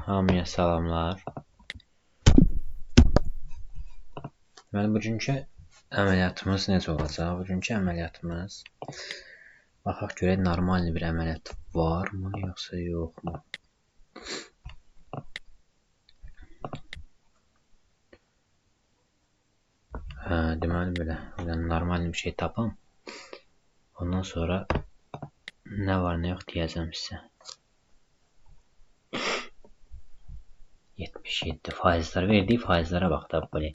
Hamıya salamlar. Deməli, bugünkü əməliyyatımız necə olacaq? Bugünkü əməliyyatımız baxaq görək normal bir əməliyyat varmı, yoxsa yoxmu? Deməli, belə normal bir şey tapam. Ondan sonra nə var, nə yox deyəcəm sizə. 77 faizlər, verdiyi faizlərə bax da belə.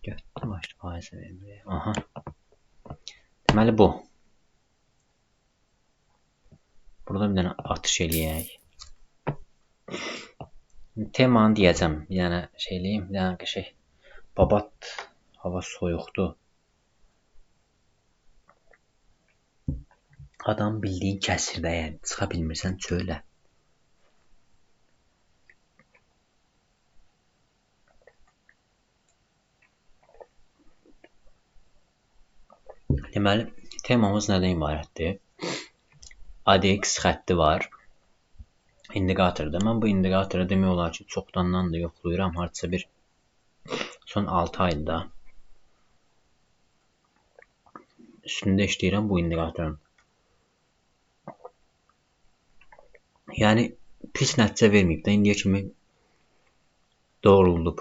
Götürdüm, başlı faizə vermir. Aha. Deməli bu. Burada bir dənə atış eləyək. Temanı deyəcəm. Bir dənə şey eləyim. Bir dənə qəşəng. Babat, hava soyuqdur. Adam bildiyin kəsirdə, yəni çıxa bilmirsən çölə. Deməli, temamız nədən ibarətdir? ADX xətti var. İndikatorda. Mən bu indikatoru demək olar ki, çoxdandan da yoxlayıram. Hardasa bir son 6 ayda üstündə işləyirəm bu indikatorun. Yəni pis nəticə verməyib də, indiyə kimi doğrulub.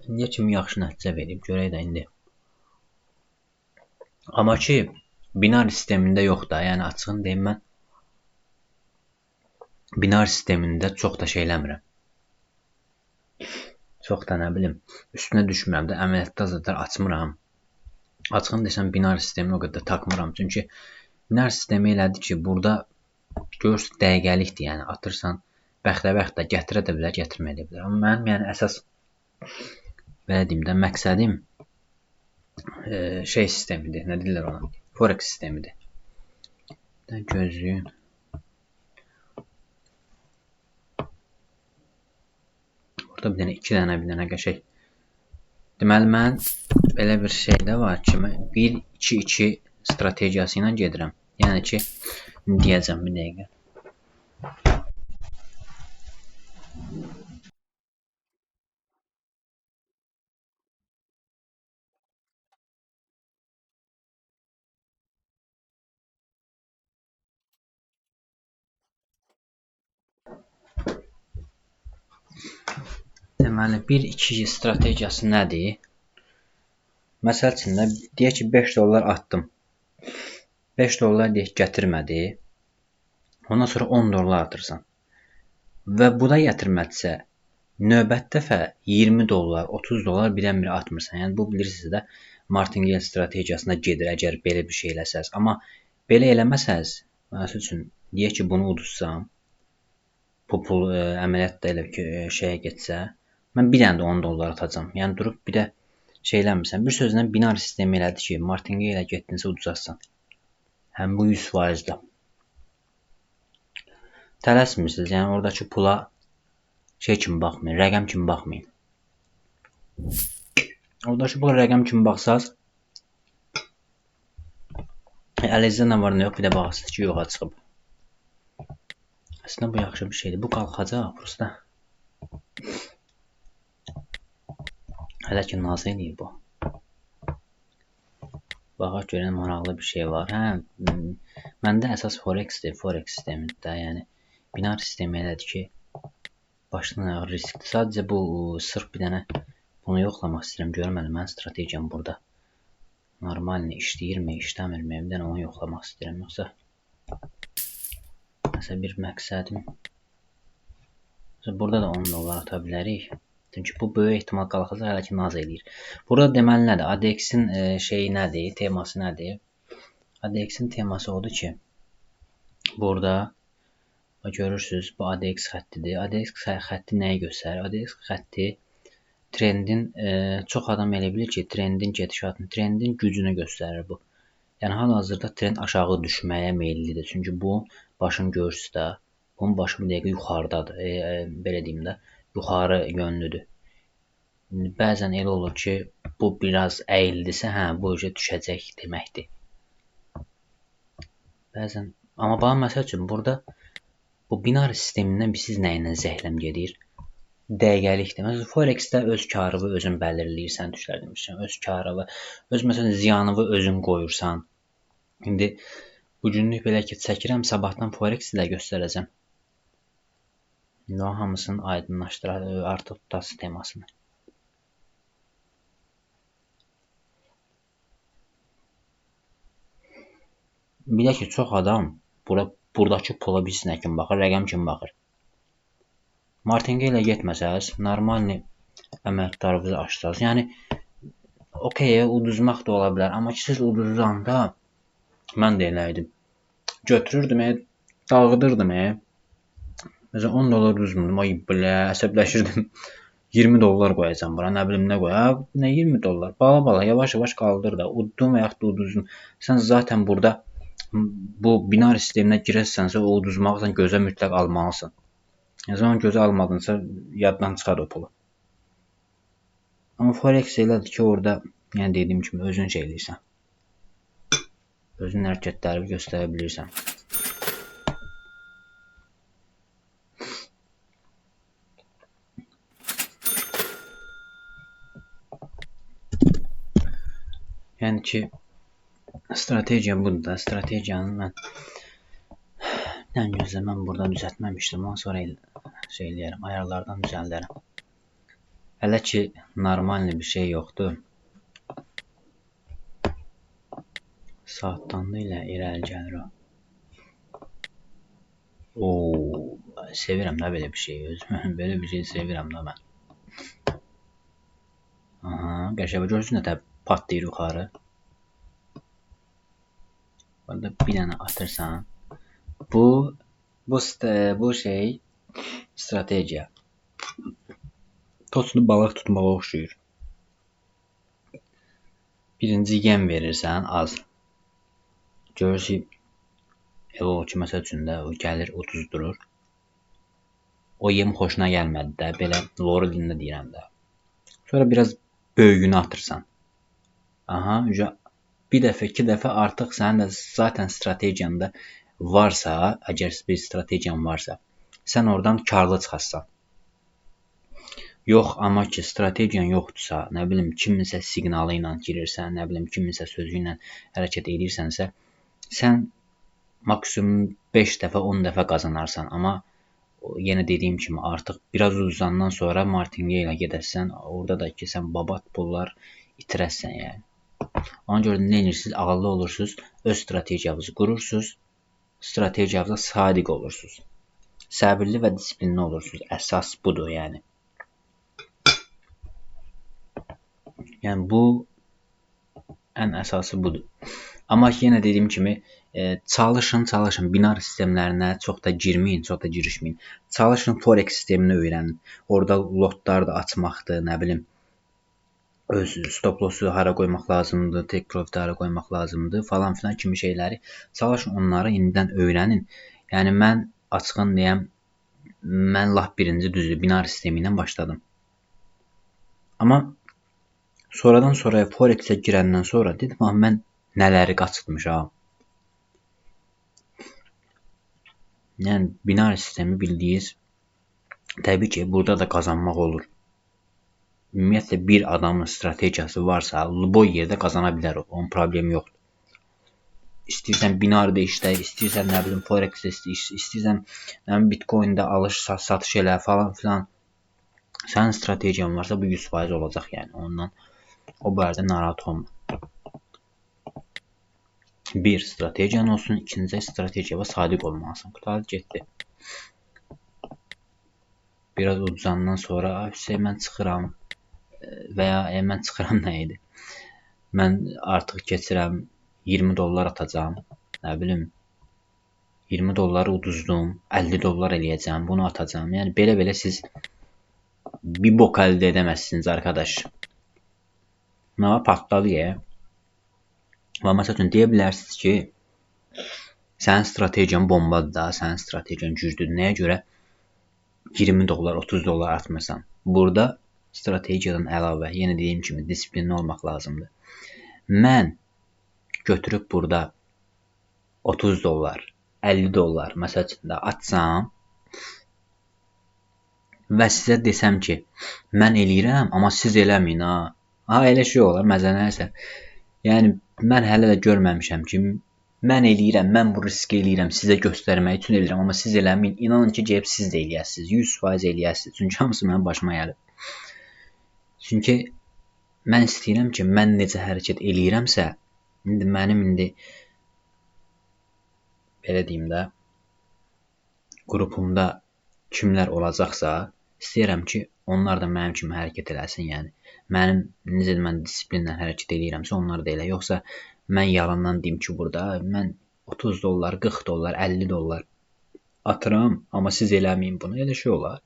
İndiyə kimi yaxşı nəticə verib, görək də indi. Amma ki, binar sistemində yox da, yəni açığını deyim, mən binar sistemində çox da şey eləmirəm. Çox da nə bilim, üstünə düşmürəm də, əməliyyatda zaten açmıram. Açığını desəm, binar sistemini o qədər takmıram. Çünki binar sistemi elədi ki, burada görürsün dəqiqəlikdir, yəni atırsan, bəxtə gətirə də bilər, gətirməyə də bilər. Amma mənim yəni əsas belə deyim də, məqsədim şey sistemidir, nə deyirlər ona? Forex sistemidir. Gözləyin. Burada bir dənə qəşəng. Deməli, mən belə bir şeydə var ki, 1-2-2 strategiyası ilə gedirəm. Yəni ki, deyəcəm bir dəqiqə. Deməli, 1-2 strategiyası nədir? Məsəl üçün, deyək ki, 5 dollar atdım. 5 dollar deyək gətirmədi. Ondan sonra 10 dollar atırsan. Və bu da gətirmədisə, növbət dəfə 20 dollar, 30 dollar birən-bir atmırsan. Yəni, bu bilirsiniz də, martingale strategiyasına gedir, əgər belə bir şey eləsəz. Amma belə eləməsəz, məsəl üçün, deyək ki, bunu udursam, bu pul əməliyyatda elə ki, şeyə getsə, mən bir dənə də 10 dollar atacam. Yəni, durub bir də şey eləmirsən. Bir sözlə binar sistemi elədi ki, martingale ilə getdinsə udacaqsan. Həm bu 100%-dir. Tələsmirsiniz, yəni oradakı pula şey kimi baxmayın, rəqəm kimi baxmayın. Oradakı pula rəqəm kimi baxsaz, əlinizdə nə var, nə yox, bir də baxırsınız ki, yoxa çıxıb. Əslində bu yaxşı bir şeydir. Bu qalxacaq, prosta. Hələ ki, naz eləyir bu. Baxaq görən maraqlı bir şey var. Məndə əsas Forex-dir, Forex sistemidir də. Yəni, binar sistemi elədir ki, başdan ayağa riskdir. Sadəcə bu, sırf bir dənə bunu yoxlamaq istəyirəm. Görməli, mənim strategiyam burada. Normalini işləyirmi, işləmirmi? Bir dənə onu yoxlamaq istəyirəm. Yoxsa məsələn, bir məqsədim. Burada da 10 dollar ata bilərik. Çünki bu böyük ehtimal qalxacaq, hələ ki, naz eləyir. Burada deməli nədir? ADX-in şeyi nədir? Teması nədir? ADX-in teması odur ki, burada görürsünüz, bu ADX xəttidir. ADX xətti nəyi göstərir? ADX xətti trendin çox adam elə bilir ki, trendin gedişatını, trendin gücünü göstərir bu. Yəni hal-hazırda trend aşağı düşməyə meyllidir. Çünki bu başın görürsüz də, bunun başı bir dəqiqə yuxarıdadır. Belə deyim də, yuxarı yönlüdür. Bəzən elə olur ki, bu biraz əyildisə, hə, bu düşəcək deməkdir. Bəzən, amma bax məsəl üçün burada bu binari sistemindən siz nə ilə zəhləm gedir? Dəqiqəlikdir. Məsələn, Forex-də öz karını özün bəlirləyirsən, düşlər demişsən, öz karını, öz məsələn ziyanını özün qoyursan. İndi bu günlük belə ki, çəkirəm, sabahdan Forex ilə göstərəcəm. İndi o hamısını aydınlaşdıraq, artıq tutası temasını. Bir də ki, çox adam buradakı pula bilsin nə kimi baxır, rəqəm kimi baxır. Martingə ilə getməsəz, normal əməkdarınızı açsaz, yəni okey, uduzmaq da ola bilər, amma ki, siz uduzanda mən də eləydim. Götürürdüm, dağıdırdım. Məsələn, 10 dollar uduzmurdum, ay bilə, əsəbləşirdim. 20 dollar qoyacam bura, nə bilim nə qoyaq, nə 20 dollar, bala, yavaş-yavaş qaldır da, uddum və yaxud da uduzdum. Sən zaten burada bu binari sisteminə girərsənsə, o uduzmaqla gözə mütləq almalısın. O zaman gözə almadınsa, yaddan çıxar o pulu. Amma Forex elədir ki, orada, yəni dediyim kimi, özün şey eləyirsən. Özün hərəkətləri göstərə bilirsən. Yəni ki, strategiya budur da, strategiyanı mən gözlə, mən burada düzəltməmişdim, ondan sonra şey eləyərəm, ayarlardan düzəldərəm. Hələ ki, normal bir şey yoxdur. Saatdan da ilə irəli gəlir o. Sevirəm də belə bir şey özüm. Belə bir şey sevirəm də mən. Aha, qəşəng görürsünüz nə də patlayır yuxarı. Burada bir dənə atırsan. Bu şey strategiya. Tosunu balıq tutmağa oxşuyur. Birinci yem verirsən az. Görürsün, elə o ki, məsəl üçün də o gəlir, uduzdurur. O yem xoşuna gəlmədi də, belə loru dilində deyirəm də. Sonra biraz böyüyünü atırsan. Aha, bir dəfə, iki dəfə artıq sənin də zaten stratejiyanda varsa, əgər bir strategiyan varsa, sən oradan karlı çıxarsan. Yox, amma ki, strategiyan yoxdursa, nə bilim, kiminsə siqnalı ilə girirsən, nə bilim, kiminsə sözü ilə hərəkət edirsənsə, sən maksimum 5 dəfə, 10 dəfə qazanarsan. Amma yenə dediyim kimi, artıq biraz uzandan sonra martingə ilə gedərsən, orada da ki, sən babat pullar itirəsən yəni. Ona görə nə edirsiniz? Ağıllı olursunuz, öz strategiyanızı qurursunuz, strategiyavıza sadiq olursunuz. Səbirli və disiplinli olursunuz. Əsas budur yəni. Yəni bu ən əsası budur. Amma yenə dediyim kimi çalışın binar sistemlərinə çox da girməyin, çox da girişməyin. Çalışın Forex sistemini öyrənin. Orada lotlar da açmaqdır, nə bilim. Öz stop lossu hara qoymaq lazımdır, take profit hara qoymaq lazımdır falan filan kimi şeyləri. Çalışın onları indidən öyrənin. Yəni mən açığın deyəm, mən lap birinci düzdür binar sistemi ilə başladım. Amma sonradan sonra Forex-ə girəndən sonra dedim, mən nələri qaçırtmışam. Yəni, binari sistemi bildiyiniz, təbii ki, burada da qazanmaq olur. Ümumiyyətlə, bir adamın strategiyası varsa, boy yerdə qazana bilər o, onun problemi yoxdur. İstəyirsən binarda işlə, istəyirsən, nə bilim, Forex-də istəyirsən, nə bilim, Bitcoin-də alış, satış elə falan filan. Sənin strategiyan varsa, bu 100% olacaq yəni, ondan o barədə narahat olma. Bir, strategiyan olsun, ikinci strategiyaya sadiq olmalısın. Qurtardı, getdi. Biraz uduzandan sonra, mən çıxıram və ya mən çıxıram nə idi? Mən artıq keçirəm, 20 dollar atacağım, nə bilim, 20 dolları uduzdum, 50 dollar eləyəcəm, bunu atacağım. Yəni, belə-belə siz bir bok əldə edəməzsiniz arkadaş. Nə var, patladı ya. Və məsəl üçün deyə bilərsiniz ki, sənin strategiyan bombadır da, sənin strategiyan güclüdür. Nəyə görə 20 dollar, 30 dollar atmırsan? Burada strategiyadan əlavə, yenə dediyim kimi, disiplinli olmaq lazımdır. Mən götürüb burada 30 dollar, 50 dollar məsəl üçün də atsam və sizə desəm ki, mən eləyirəm, amma siz eləməyin ha. Ha, elə şey olar, məzənərsə. Yəni, mən hələ də görməmişəm ki, mən eləyirəm, mən bu riski eləyirəm, sizə göstərmək üçün eləyirəm, amma siz eləməyin. İnanın ki, gəlib siz də eləyəsiniz, 100% eləyəsiniz. Çünki hamısı mənim başıma gəlib. Çünki mən istəyirəm ki, mən necə hərəkət eləyirəmsə, indi mənim belə deyim də, qrupumda kimlər olacaqsa, istəyirəm ki, onlar da mənim kimi hərəkət eləsin, yəni. Necə mən disiplinlə hərəkət eləyirəmsə, onlar da elə. Yoxsa mən yalandan deyim ki, burada mən 30 dollar, 40 dollar, 50 dollar atıram, amma siz eləməyin bunu. Elə şey olar.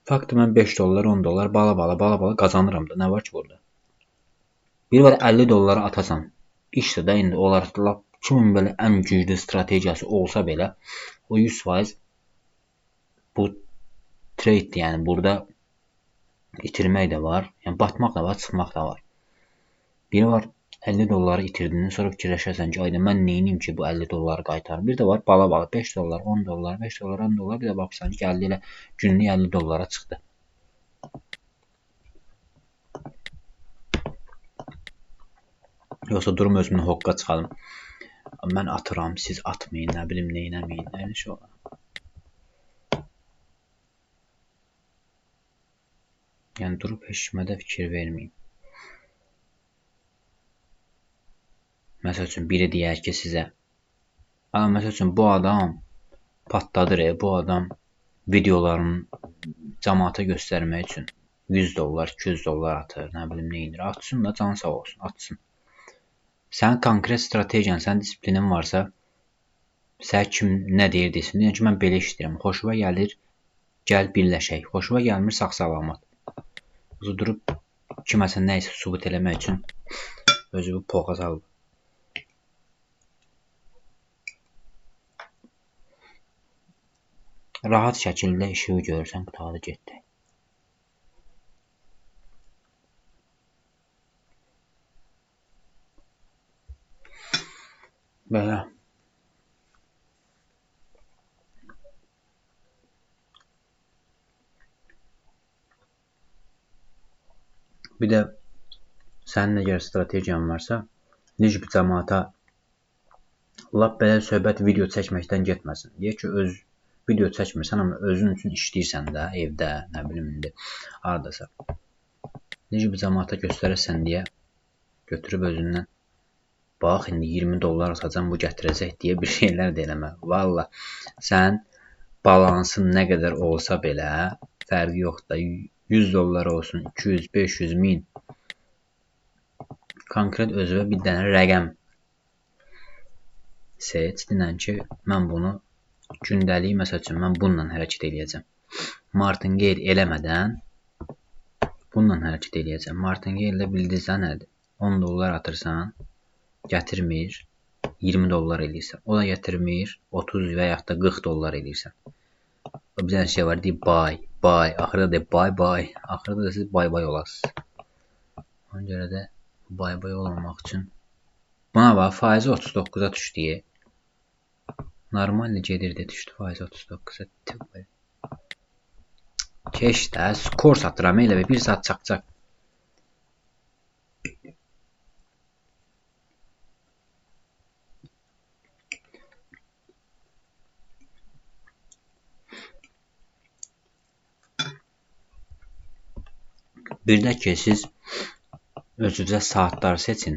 Faktı mən 5 dollar, 10 dollar bala qazanıram da. Nə var ki burada? Bir var 50 dollara atasan. İşdə də indi onlar kimin belə ən güclü strategiyası olsa belə, o 100% bu trade, yəni burada itirmək də var, yəni batmaq da var, çıxmaq da var. Biri var 50 dolları itirdindən sonra fikirləşərsən ki, ayda mən neynim ki bu 50 dolları qaytarım. Bir də var bala 5 dollar, 10 dollar, 5 dollar, 10 dollar, bir də baxırsan ki, gəldi elə günlük 50 dollara çıxdı. Yoxsa durum özümün hoqqa çıxalım. Mən atıram, siz atmayın, nə bilim, neynəməyin, elə şey olar. Yəni durub heç kimə də fikir verməyin. Məsəl üçün biri deyər ki sizə, məsəl üçün bu adam patladır, bu adam videolarını cəmaata göstərmək üçün 100 dollar, 200 dollar atır, nə bilim, neynir. Atsın da, can sağ olsun, atsın. Sənin konkret strategiyan, sənin disiplinin varsa, sən kim nə deyir desin. Deyən ki, mən belə işləyirəm, xoşuma gəlir, gəl birləşək. Xoşuma gəlmir, sağ-salamat. Durub kiməsə nə isə sübut eləmək üçün özü bu poqa salıb. Rahat şəkildə işığı görürsən, qutağı getdi. Belə. Bir də sənin əgər strategiyan varsa, necə bir cəmaata lap belə söhbət video çəkməkdən getməsin. Deyək ki, öz video çəkmirsən, amma özün üçün işləyirsən də, evdə, nə bilim, indi haradasa. Necə bir cəmaata göstərəsən deyə götürüb özündən bax, indi 20 dollar atacam, bu gətirəcək deyə bir şeylər də eləmə. Valla, sən balansın nə qədər olsa belə, fərqi yoxdur. 100 dollar olsun, 200, 500, 1000. Konkret özünə bir dənə rəqəm seç. Dinən ki, mən bunu gündəlik, məsəl üçün, mən bununla hərəkət eləyəcəm. Martingale eləmədən bununla hərəkət eləyəcəm. Martingale də bildirsən nədir? 10 dollar atırsan, gətirmir, 20 dollar eləyirsən. O da gətirmir, 30 və yaxud da 40 dollar eləyirsən. Bir dənə şey var, deyib buy. Axırda deyib buy. Axırda da siz buy olasınız. Ona görə də buy olmamaq üçün. Buna bax, faizi 39-a düşdü. Normalde gedirdi, düşdü faizi 39-a. Keş də, skor satıram elə bir saat çaqacaq. Bir də ki, siz özünüzə saatlar seçin.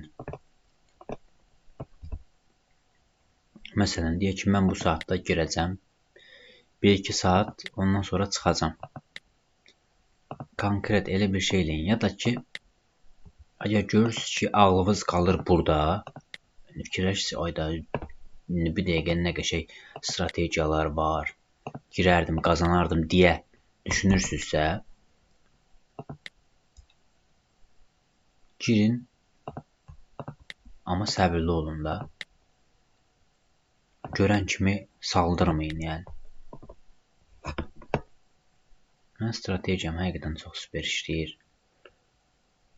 Məsələn, deyək ki, mən bu saatda girəcəm. 1-2 saat, ondan sonra çıxacam. Konkret elə bir şey eləyin. Ya da ki, əgər görürsünüz ki, ağlınız qalır burada, fikirləşsiniz, ayda bir dəqiqə nə qəşəng strategiyalar var. girərdim, qazanardım deyə düşünürsünüzsə, girin, amma səbirli olun da. Görən kimi saldırmayın, yəni. Mən strategiyam həqiqətən çox super işləyir.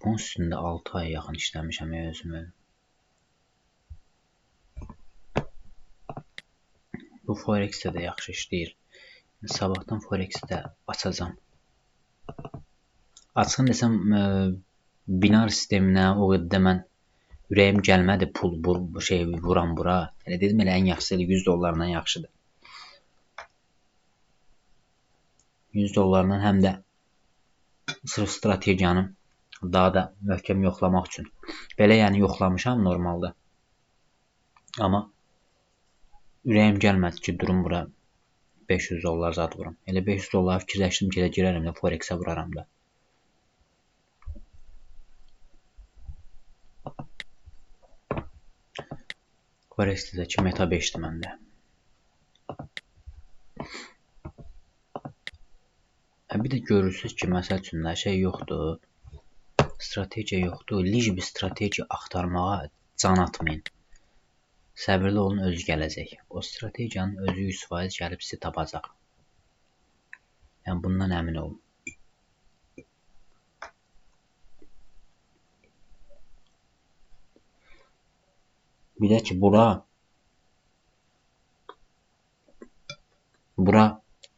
Bunun üstündə 6 aya yaxın işləmişəm özümü. Bu Forex-də də yaxşı işləyir. Sabahdan Forex-i də açacam. Açığın desəm, binar sisteminə o qədər mən ürəyim gəlmədi pul vuram bura. Elə dedim, elə ən yaxşısı elə 100 dollarla yaxşıdır. 100 dollarla həm də sırf strategiyanı daha da möhkəm yoxlamaq üçün. Belə yəni yoxlamışam normalda. Amma ürəyim gəlmədi ki, durum bura 500 dollar zad vuram. Elə 500 dollar fikirləşdim ki, elə girərəm də Forex-ə vuraram da. Forex-dəki meta 5-dir məndə. Bir də görürsünüz ki, məsəl üçün də şey yoxdur. Strategiya yoxdur. Lij bir strategiya axtarmağa can atmayın. Səbirli olun, özü gələcək. O strategiyanın özü 100% gəlib sizi tapacaq. Yəni bundan əmin olun. Bir də ki, bura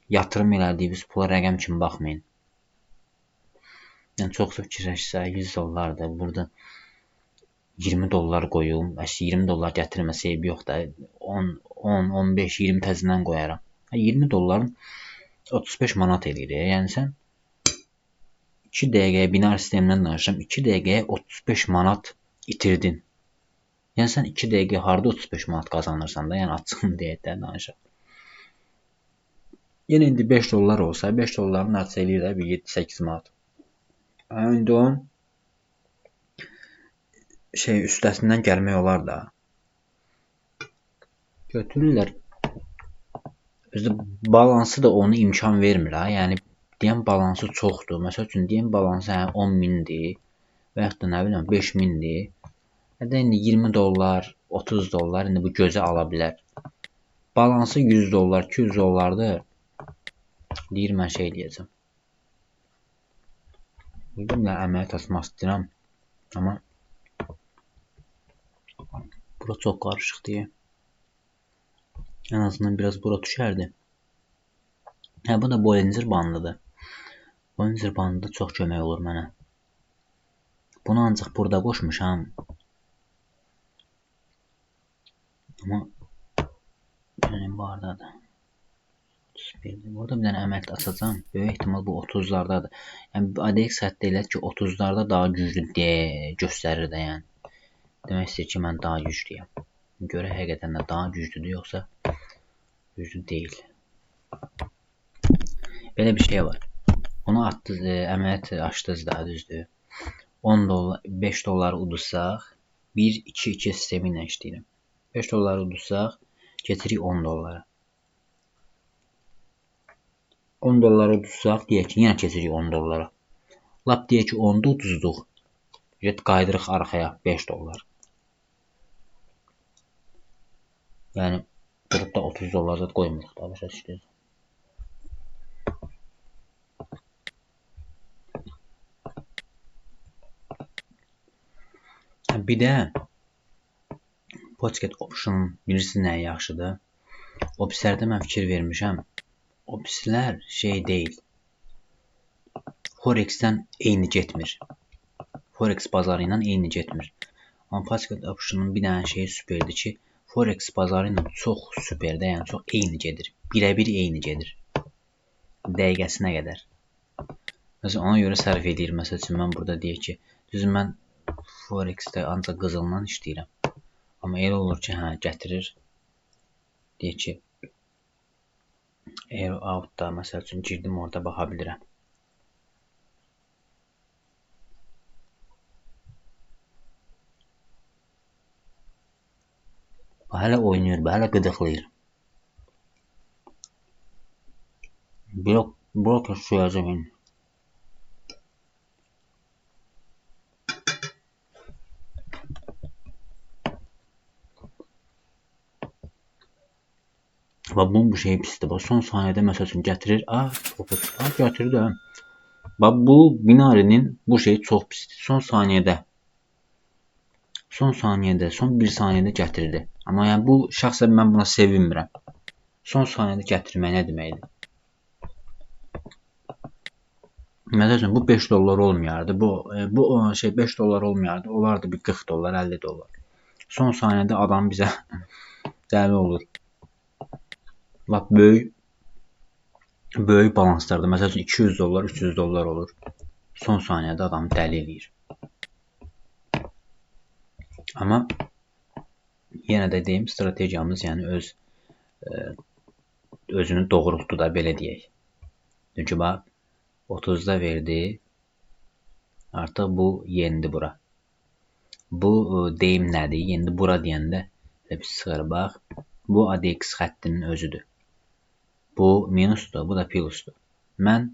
yatırım elədiyiniz pula rəqəm kimi baxmayın. Yəni çox fikirləşsə 100 dollardır. Burada 20 dollar qoyum. 20 dollar gətirməsə eybi yox da. 10, 15, 20 təzədən qoyaram. 20 dolların 35 manat eləyir. Yəni sən 2 dəqiqəyə binar sistemindən danışıram. 2 dəqiqəyə 35 manat itirdin. Yəni sən 2 dəqiqə harda 35 manat qazanırsan da, yəni açığını deyək də danışaq. Yəni indi 5 dollar olsa, 5 dolların artıq eləyir də bir 7-8 manat. İndi onun üstəsindən gəlmək olar da. Götürürlər. Özü balansı da onu imkan vermir ha. Yəni deyən balansı çoxdur. Məsəl üçün deyən balansı 10 mindir və yaxud da nə biləm 5 mindir. Hətta indi 20 dollar, 30 dollar indi bu gözə ala bilər. Balansı 100 dollar, 200 dollardır. Deyir mən şey eləyəcəm. Burada bir əməliyyat açmaq istəyirəm. Amma bura çox qarışıqdır. Ən azından biraz bura düşərdi. Bu da Bollinger bandıdır. Bollinger bandı çox kömək olur mənə. Bunu ancaq burada qoşmuşam. Amma bu haradadır? 31'dir. Burada bir dənə əməliyyat açacağım. Böyük ehtimal bu 30'lardadır. Yəni ADX hətta elə ki 30'larda daha güclü göstərir də yəni. Demək istəyir ki, mən daha güclüyəm. Görə həqiqətən də daha güclüdür, yoxsa güclü deyil. Belə bir şey var. Onu əməliyyat açdınız da, düzdür. 10 dollar, 5 dolları udursaq, 1-2-2 sistemi ilə işləyirəm. 5 dolları udursaq, getirik 10 dollara. 10 dolları udursaq, deyək ki, yenə keçirik 10 dollara. Lap deyək ki, 10'da uduzduq. Qaydırıq arxaya 5 dollar. Yəni, durub da 30 dollar zət qoymuruq da, başa düşdünüz. Bir də Pocket Option bilirsiniz nəyə yaxşıdır? Ofislərdə mən fikir vermişəm. Ofislər şey deyil. Forex-dən eyni getmir. Forex bazarı ilə eyni getmir. Amma Pocket Option'un bir dənə şeyi süperdir ki, Forex bazarı ilə çox süperdir, yəni çox eyni gedir. Birəbir eyni gedir. Dəqiqəsinə qədər. Məsələn, ona görə sərf edir. Məsəl üçün, mən burada deyək ki, düzü mən Forex-də ancaq qızılla işləyirəm. Amma elə olur ki, gətirir. Deyək ki, Air Out-da, məsəl üçün, girdim orada baxa bilirəm. Hələ oynayır, hələ qıdıqlayır. Broker suyacaq indi. Bax bunun bu şey pisdir. Bax son saniyədə məsəl üçün gətirir. Gətirdi. Bax bu binarinin bu şey çox pisdir. Son saniyədə, son 1 saniyədə gətirdi. Amma yəni bu şəxsən mən buna sevinmirəm. Son saniyədə gətirmək nə deməkdir? Məsəl üçün bu 5 dollar olmayardı. Bu şey 5 dollar olmayardı. Olardı bir 40 dollar, 50 dollar. Son saniyədə adam bizə dəli olur. Lap böyük balanslarda, məsəl üçün 200 dollar, 300 dollar olur. Son saniyədə adamı dəli eləyir. Amma yenə də deyim, strategiyamız yəni özünü doğrultdu da, belə deyək. Çünki bax 30-da verdi. Artıq bu yendi bura. Bu deyim nədir? Yendi bura deyəndə bir sıxır bax. Bu ADX xəttinin özüdür. Bu minusdur, bu da plusdur. Mən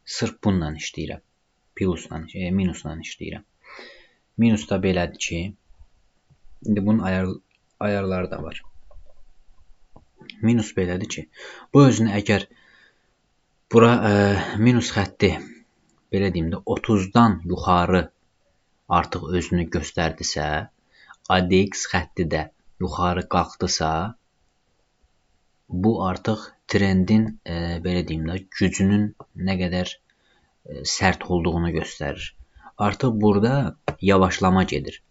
sırf bununla işləyirəm. Minusla işləyirəm. Minus da belədir ki, indi bunun ayarları da var. Minus belədir ki, bu özünü əgər bura minus xətti belə deyim də 30-dan yuxarı artıq özünü göstərdisə, ADX xətti də yuxarı qalxdısa, bu artıq trendin belə deyim də gücünün nə qədər sərt olduğunu göstərir. Artıq burada yavaşlama gedir.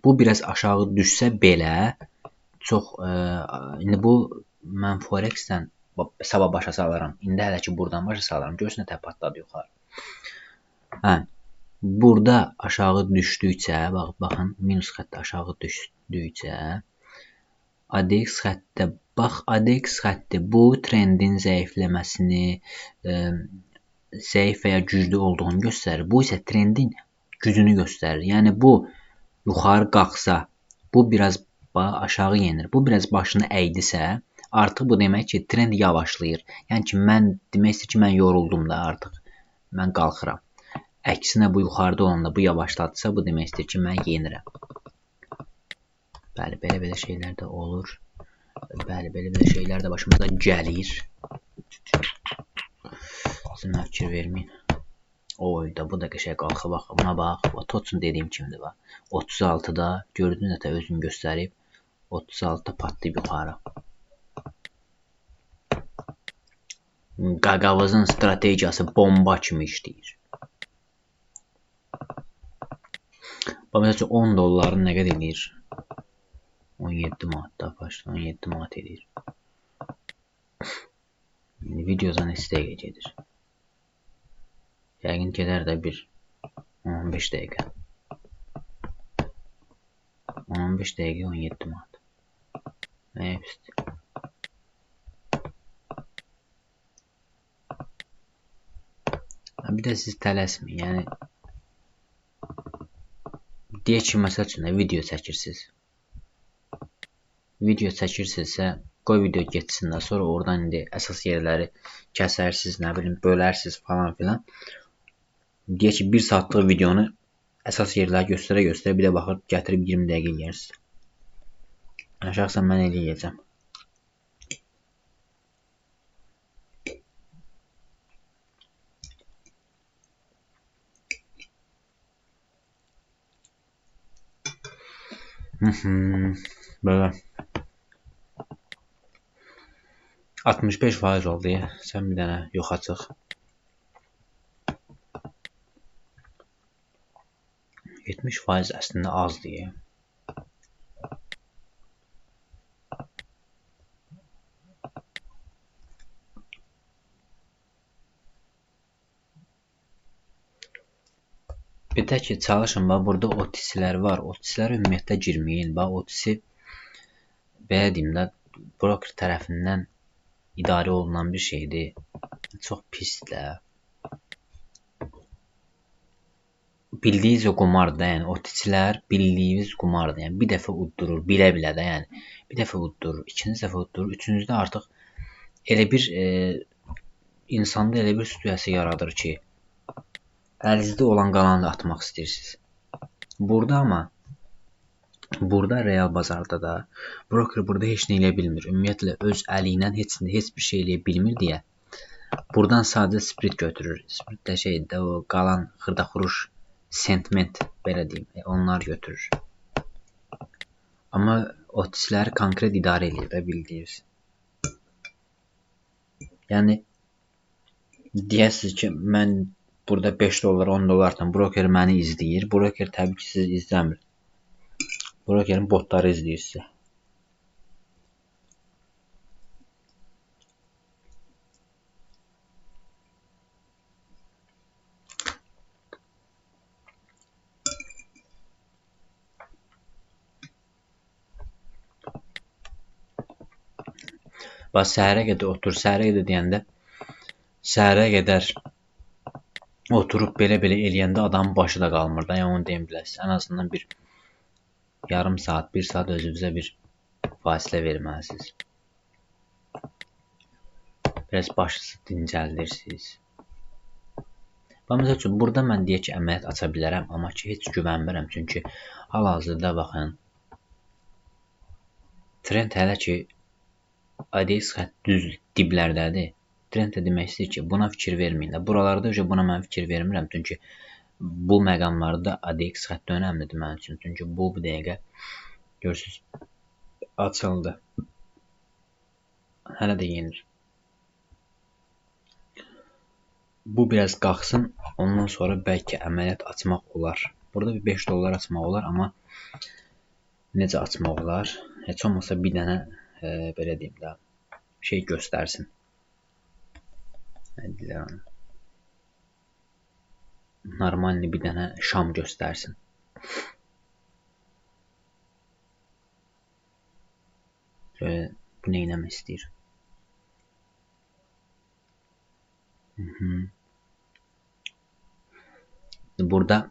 Bu biraz aşağı düşsə belə çox indi bu mən Forex-dən sabah başa salaram. İndi hələ ki buradan başa salaram. Görürsən nə patladı yuxarı. Burada aşağı düşdükcə, baxın minus xəttə aşağı düşdükcə ADX xəttə ADX xətti bu trendin zəifləməsini, zəif və ya güclü olduğunu göstərir. Bu isə trendin gücünü göstərir. Yəni bu yuxarı qalxsa, bu biraz aşağı yenir. Bu biraz başını əydisə, artıq bu demək ki, trend yavaşlayır. Yəni ki, demək istəyir ki, mən yoruldum da artıq. Mən qalxıram. Əksinə bu yuxarıda olanda bu yavaşladısa, bu demək istəyir ki, mən yenirəm. Bəli, belə şeylər də olur. Bəli, belə şeylər də başımıza gəlir. Sizin fikir verməyin. Oy da, bu da qəşəng qalxa bax. Buna bax. Totsun dediyim kimidir bax. 36-da gördüyünüz də özünü göstərib. 36-da patlayıb yuxarı. Qaqavızın strategiyası bomba kimi işləyir. Bax, məsələn, 10 dolların nə qədər edir? 17 manatda başla, 17 manat edir. Videodan istəyə gedir. Yəqin gedər də bir 15 dəqiqə. 15 dəqiqə 17 manat. Nə pisdir. Bir də siz tələsməyin. Yəni deyək ki, məsəl üçün video çəkirsiniz. Video çəkirsinizsə, qoy video getsin də, sonra oradan indi əsas yerləri kəsərsiniz, nə bilim, bölərsiniz falan filan. Deyək ki, 1 saatlıq videonu əsas yerləri göstərə, bir də baxıb gətirib 20 dəqiqə eləyərsiniz. Şəxsən mən eləyəcəm. Belə 65% oldu ya. Sən bir dənə yoxa çıx. 70% əslində azdır ya. Bir də ki, çalışın, burada OTC-lər var. OTC-lərə ümumiyyətlə girməyin. OTC, belə deyim də, broker tərəfindən idarə olunan bir şeydir. Çox pisdir. Bildiyiniz o qumardır, yəni OTC-lər bildiyiniz qumardır. Yəni bir dəfə uddurur, bilə-bilə də, yəni bir dəfə uddurur, ikinci dəfə uddurur, üçüncüdə artıq elə bir insanda elə bir situasiya yaradır ki, əlinizdə olan qalanı da atmaq istəyirsiniz. Burada real bazarda da broker burada heç nə eləyə bilmir. Ümumiyyətlə öz əli ilə heç bir şey eləyə bilmir deyə buradan sadəcə sprit götürür. Sprit də şeydə o qalan xırda-xuruş sentiment belə deyim, onlar götürür. Amma otisləri konkret idarə edir də bildiyiniz. Yəni deyəsiniz ki, mən burada 5 dollar, 10 dollardan broker məni izləyir. Broker təbii ki, sizi izləmir. Brokerin botları izləyir sizə. Bax, səhərə qədər otur, səhərə qədər deyəndə, səhərə qədər oturub belə-belə eləyəndə adamın başı da qalmır da, yəni onu deyim biləsiniz. Ən azından bir yarım saat, 1 saat özünüzə bir fasilə verməlisiniz. Biraz başınızı dincəldirsiniz. Bax, məsəl üçün, burada mən deyək ki, əməliyyat aça bilərəm, amma ki, heç güvənmirəm. Çünki hal-hazırda baxın, trend hələ ki, ADX xətt düz diblərdədir. Trend də demək istəyir ki, buna fikir verməyin. Buralarda buna mən fikir vermirəm. Çünki bu məqamlarda ADX xətti önəmlidir mənim üçün. Çünki bu dəqiqə görürsünüz açıldı. Hələ də yenir. Bu biraz qalxsın. Ondan sonra bəlkə əməliyyat açmaq olar. Burada bir 5 dollar açmaq olar. Amma necə açmaq olar? Heç olmasa bir dənə belə deyim də şey göstərsin. Normalni bir dənə şam göstərsin. Bu nə eləmək istəyir? Burada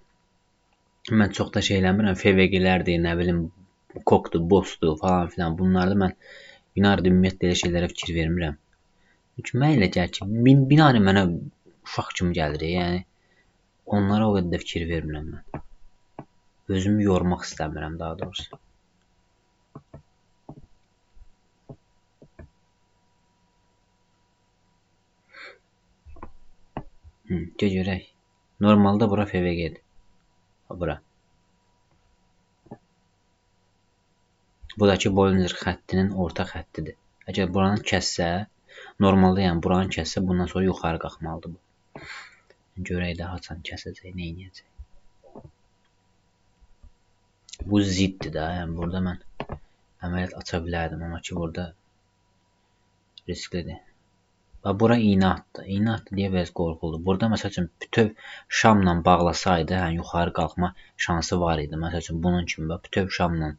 mən çox da şey eləmirəm. FVG-lərdir, nə bilim, kokdur, bossdur falan filan. Bunlarda mən binarda ümumiyyətlə elə şeylərə fikir vermirəm. Çünki mən elə gəlir ki, binarı mənə uşaq kimi gəlir. Yəni, onlara o qədər də fikir vermirəm mən. Özümü yormaq istəmirəm daha doğrusu. Görək. Normalda bura FVG-dir. Bura. Bu da ki, Bollinger xəttinin orta xəttidir. Əgər buranı kəssə, normalda yəni buranı kəssə, bundan sonra yuxarı qalxmalıdır bu. Görək də haçan kəsəcək, nə edəcək. Bu ziddir də, yəni burada mən əməliyyat aça bilərdim, amma ki, burada risklidir. Və bura iynə atdı. İynə atdı deyə biraz qorxuldu. Burada məsəl üçün bütöv şamla bağlasaydı, yəni yuxarı qalxma şansı var idi. Məsəl üçün bunun kimi bütöv şamla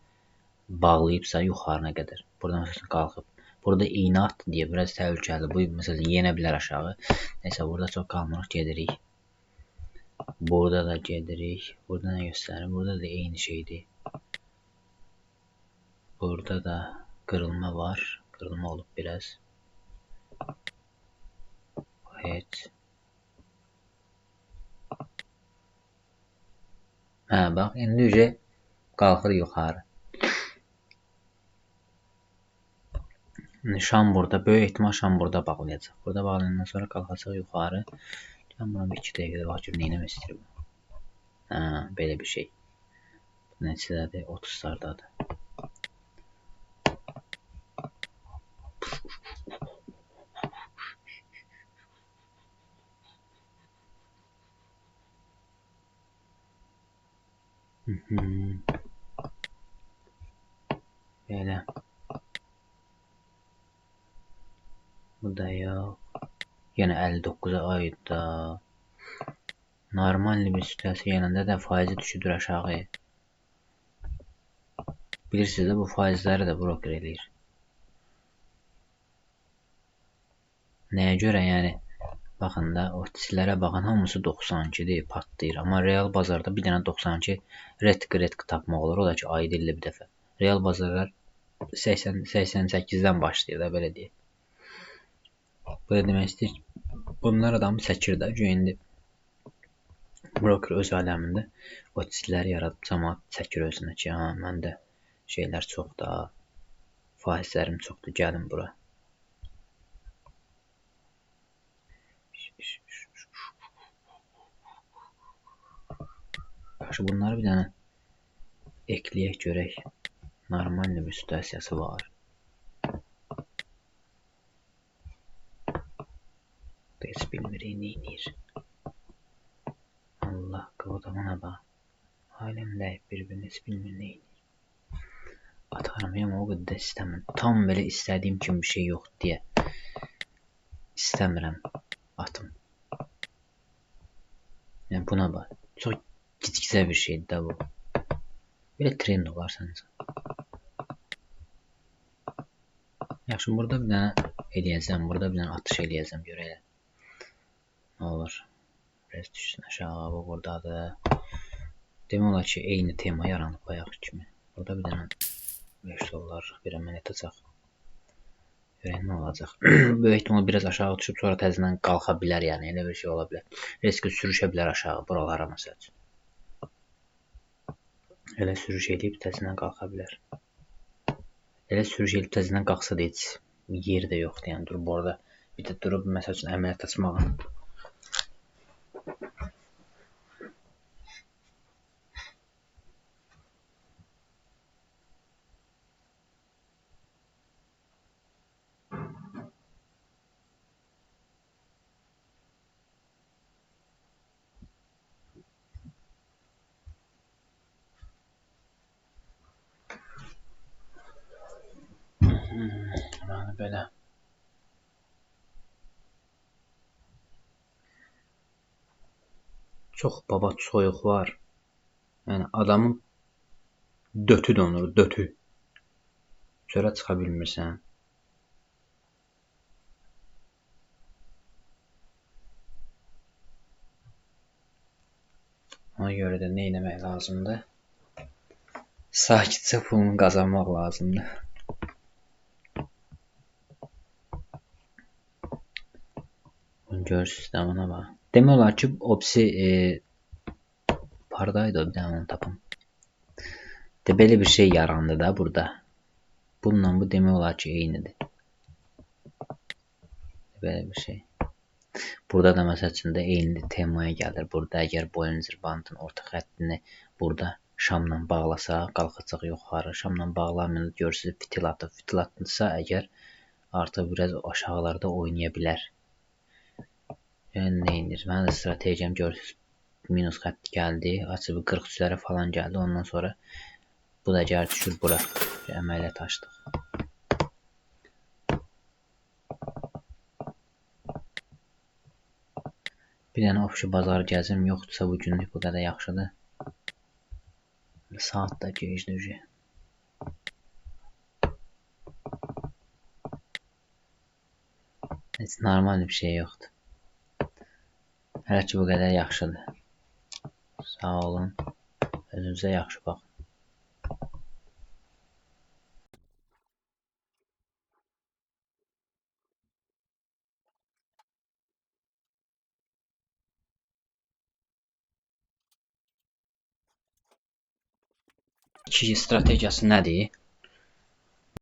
bağlayıbsa yuxarına qədər. Burada məsəl üçün qalxıb. Burada iynə atdı deyə biraz təhlükəlidir. Bu məsəl üçün yenə bilər aşağı. Nəysə, burada çox qalmırıq, gedirik. Burada da gedirik. Burada nə göstərir? Burada da eyni şeydir. Burada da qırılma var. Qırılma olub biraz. Heç. Bax, indi qalxır yuxarı. Şam burada, böyük ehtimal şam burada bağlayacaq. Burada bağlayandan sonra qalxacaq yuxarı. Gəlin buna bir 2 dəqiqədə bax görün, neynəmək istəyir bu. Belə bir şey. Bu neçədədir? 30'lardadır. Belə. Bu da yox. Yenə 59'a aiddə. Normal bir situasiya yanında da faizi düşüdür aşağı. Bilirsiniz də bu faizləri də broker eləyir. Nəyə görə yəni? Baxın da, otislərə baxın, hamısı 92'dir, patlayır. Amma real bazarda bir dənə 92 retk tapmaq olur. O da ki, ayda illə bir dəfə. Real bazarlar 88'dən başlayır da, belə deyək. Bu da demək istəyir ki, Bunlar adamı çəkir də. Güya indi broker öz aləmində o çitləri yaradıb cəmaət çəkir özünə ki, ha, məndə şeylər çox da, faizlərim çoxdur, gəlin bura. Yaxşı, bunları bir dənə ekləyək görək. Normal bir situasiyası var. Heç bilmirik neynir. Allah qavudamana bax. Aləmdə bir-birini heç bilmir neynir. Atarım ama o qədər istəmirəm. Tam belə istədiyim kimi bir şey yox deyə. İstəmirəm atım. Yəni buna bax. Çox gicgizə bir şeydir də bu. Belə trend olar səncə. Yaxşı, burada bir dənə eləyəcəm. Burada bir dənə atış eləyəcəm. Görək. Nə olur? Biraz düşsün aşağı. Bu buradadır. Demək olar ki, eyni tema yaranıb bayaq kimi. Burada bir dənə 5 dollar bir əməl etəcək. Görək nə olacaq. Böyük ehtimal biraz aşağı düşüb sonra təzədən qalxa bilər, yəni elə bir şey ola bilər. Riski sürüşə bilər aşağı buralara məsəl üçün. Elə sürüş edib təzədən qalxa bilər. Elə sürüş edib təzədən qalxsa da heç yeri də yoxdur, yəni durub orada bir də durub məsəl üçün əməliyyat açmağa. Yəni belə. Çox babat soyuq var. Yəni adamın dötü donur, dötü. Çölə çıxa bilmirsən. Ona görə də nə etmək lazımdır? Sakitcə pulunu qazanmaq lazımdır. Bunu görürsünüz də ona bax. Demək olar ki, opsi paradaydı o, bir dənə onu tapım. De belə bir şey yarandı da burada. Bununla bu demək olar ki, eynidir. Belə bir şey. Burada da məsəl üçün də eyni temaya gəlir. Burada əgər Bollinger Bandın orta xəttini burada şamla bağlasaq, qalxacaq yuxarı. Şamla bağlamayanda görürsünüz fitil atıb. Fitil atınsa əgər artıq biraz aşağılarda oynaya bilər. Yəni neynir? Mənim də strategiyam görürsünüz. Minus xətti gəldi. Açıb 43'lərə falan gəldi. Ondan sonra bu da gəlir düşür bura. Əməliyyat açdıq. Bir dənə opsiya bazarı gəzim, yoxdursa bu günlük bu qədər yaxşıdır. Saat da gecdir. Heç normal bir şey yoxdur. Hələ ki bu qədər yaxşıdır. Sağ olun. Özünüzə yaxşı baxın. İki strategiyası nədir?